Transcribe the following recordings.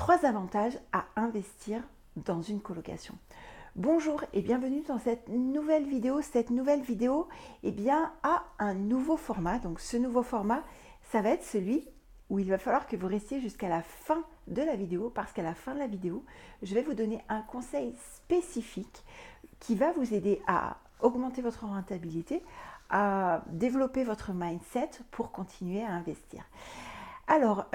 3 avantages à investir dans une colocation. Bonjour et bienvenue dans cette nouvelle vidéo. Cette nouvelle vidéo a un nouveau format. Donc ce nouveau format, ça va être celui où il va falloir que vous restiez jusqu'à la fin de la vidéo parce qu'à la fin de la vidéo, je vais vous donner un conseil spécifique qui va vous aider à augmenter votre rentabilité, à développer votre mindset pour continuer à investir. Alors,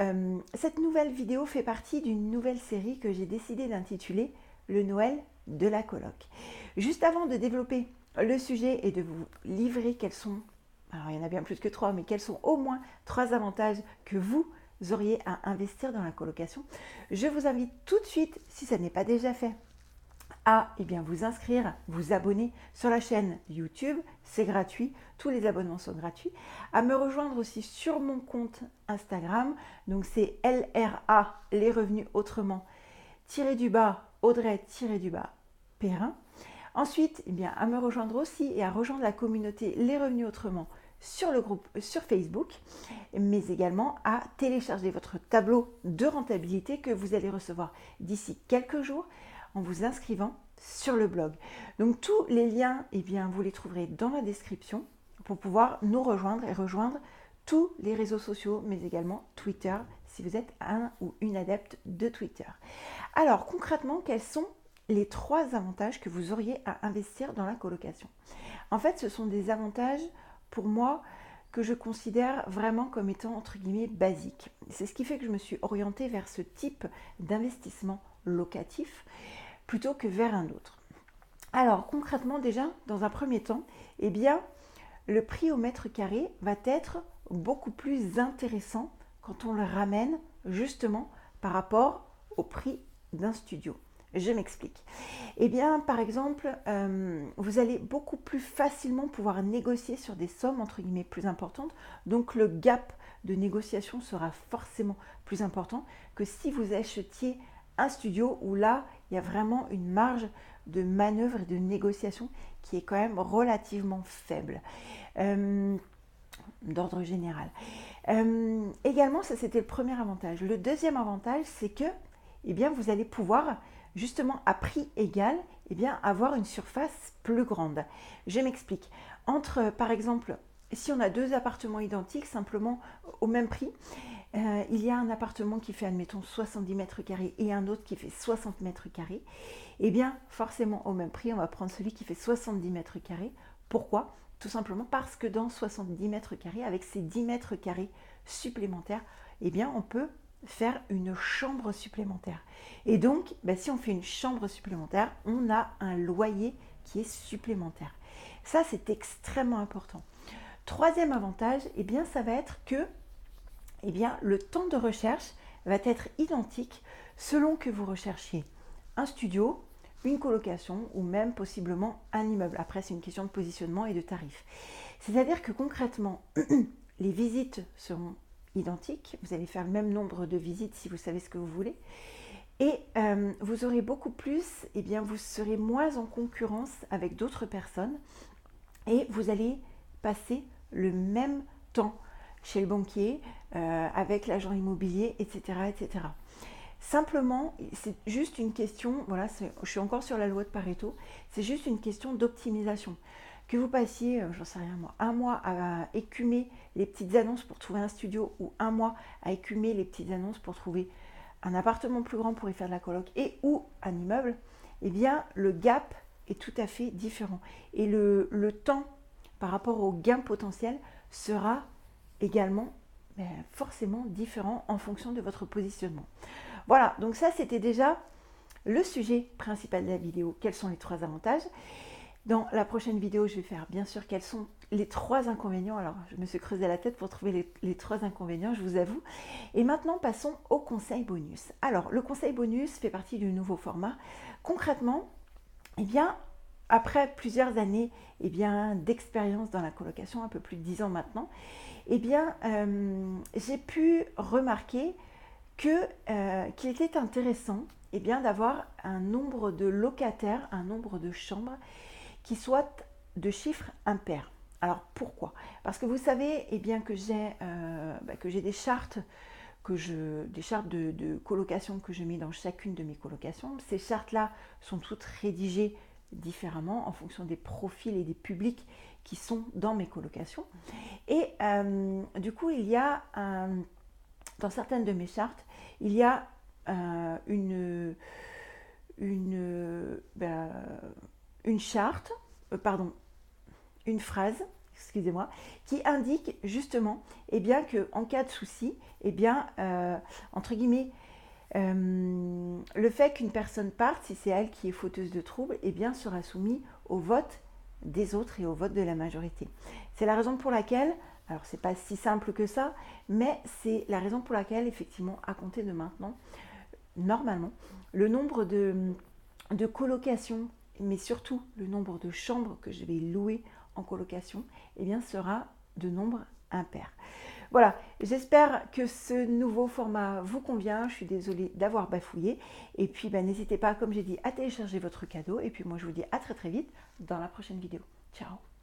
cette nouvelle vidéo fait partie d'une nouvelle série que j'ai décidé d'intituler « Le Noël de la coloc ». Juste avant de développer le sujet et de vous livrer quels sont, alors il y en a bien plus que 3, mais quels sont au moins 3 avantages que vous auriez à investir dans la colocation, je vous invite tout de suite, si ça n'est pas déjà fait, à vous inscrire, vous abonner sur la chaîne YouTube, c'est gratuit, tous les abonnements sont gratuits, à me rejoindre aussi sur mon compte Instagram, donc c'est LRA, les revenus autrement, Audrey Perrin. Ensuite, à me rejoindre aussi et à rejoindre la communauté Les Revenus Autrement sur le groupe sur Facebook, mais également à télécharger votre tableau de rentabilité que vous allez recevoir d'ici quelques jours en vous inscrivant sur le blog. Donc tous les liens, vous les trouverez dans la description pour pouvoir nous rejoindre et rejoindre tous les réseaux sociaux, mais également Twitter, si vous êtes un ou une adepte de Twitter. Alors concrètement, quels sont les 3 avantages que vous auriez à investir dans la colocation? En fait, ce sont des avantages, pour moi, que je considère vraiment comme étant, entre guillemets, basiques. C'est ce qui fait que je me suis orientée vers ce type d'investissement locatif plutôt que vers un autre. Alors concrètement, déjà, dans un premier temps, le prix au mètre carré va être beaucoup plus intéressant quand on le ramène justement par rapport au prix d'un studio. Je m'explique. Par exemple, vous allez beaucoup plus facilement pouvoir négocier sur des sommes entre guillemets plus importantes. Donc le gap de négociation sera forcément plus important que si vous achetiez un studio où là, il y a vraiment une marge de manœuvre et de négociation qui est quand même relativement faible, d'ordre général. Également, ça c'était le premier avantage. Le deuxième avantage, c'est que vous allez pouvoir justement à prix égal avoir une surface plus grande. Je m'explique. Entre, par exemple, si on a 2 appartements identiques, simplement au même prix, il y a un appartement qui fait, admettons, 70 mètres carrés et un autre qui fait 60 mètres carrés, forcément, au même prix, on va prendre celui qui fait 70 mètres carrés. Pourquoi ? Tout simplement parce que dans 70 mètres carrés, avec ces 10 mètres carrés supplémentaires, on peut faire une chambre supplémentaire. Et donc, si on fait une chambre supplémentaire, on a un loyer qui est supplémentaire. Ça, c'est extrêmement important. Troisième avantage, ça va être que le temps de recherche va être identique selon que vous recherchiez un studio, une colocation ou même possiblement un immeuble. Après, c'est une question de positionnement et de tarif. C'est-à-dire que concrètement, les visites seront identiques. Vous allez faire le même nombre de visites si vous savez ce que vous voulez. Et vous aurez beaucoup plus, vous serez moins en concurrence avec d'autres personnes et vous allez passer le même temps chez le banquier, avec l'agent immobilier, etc., etc. Simplement, c'est juste une question, voilà, je suis encore sur la loi de Pareto, c'est juste une question d'optimisation. Que vous passiez, j'en sais rien moi, un mois à écumer les petites annonces pour trouver un studio ou un mois à écumer les petites annonces pour trouver un appartement plus grand pour y faire de la coloc et ou un immeuble, le gap est tout à fait différent. Et le temps par rapport au gain potentiel sera également forcément différent en fonction de votre positionnement. Voilà, donc ça c'était déjà le sujet principal de la vidéo. Quels sont les 3 avantages ? Dans la prochaine vidéo, je vais faire bien sûr quels sont les 3 inconvénients. Alors, je me suis creusé la tête pour trouver les 3 inconvénients, je vous avoue. Et maintenant, passons au conseil bonus. Alors, le conseil bonus fait partie du nouveau format. Concrètement, après plusieurs années d'expérience dans la colocation, un peu plus de 10 ans maintenant, j'ai pu remarquer qu'il était intéressant d'avoir un nombre de locataires, un nombre de chambres qui soit de chiffres impairs. Alors pourquoi ? Parce que vous savez que j'ai des chartes des chartes de colocation que je mets dans chacune de mes colocations. Ces chartes-là sont toutes rédigées différemment en fonction des profils et des publics qui sont dans mes colocations. Et du coup, il y a, dans certaines de mes chartes, il y a une charte, une phrase, excusez-moi, qui indique justement qu'en cas de souci, entre guillemets, le fait qu'une personne parte, si c'est elle qui est fauteuse de troubles, sera soumis au vote des autres et au vote de la majorité. C'est la raison pour laquelle, alors c'est pas si simple que ça, mais c'est la raison pour laquelle effectivement à compter de maintenant, normalement, le nombre de colocations, mais surtout le nombre de chambres que je vais louer en colocation, sera de nombre impair. Voilà, j'espère que ce nouveau format vous convient. Je suis désolée d'avoir bafouillé. Et puis, n'hésitez pas, comme j'ai dit, à télécharger votre cadeau. Et puis, moi, je vous dis à très très vite dans la prochaine vidéo. Ciao!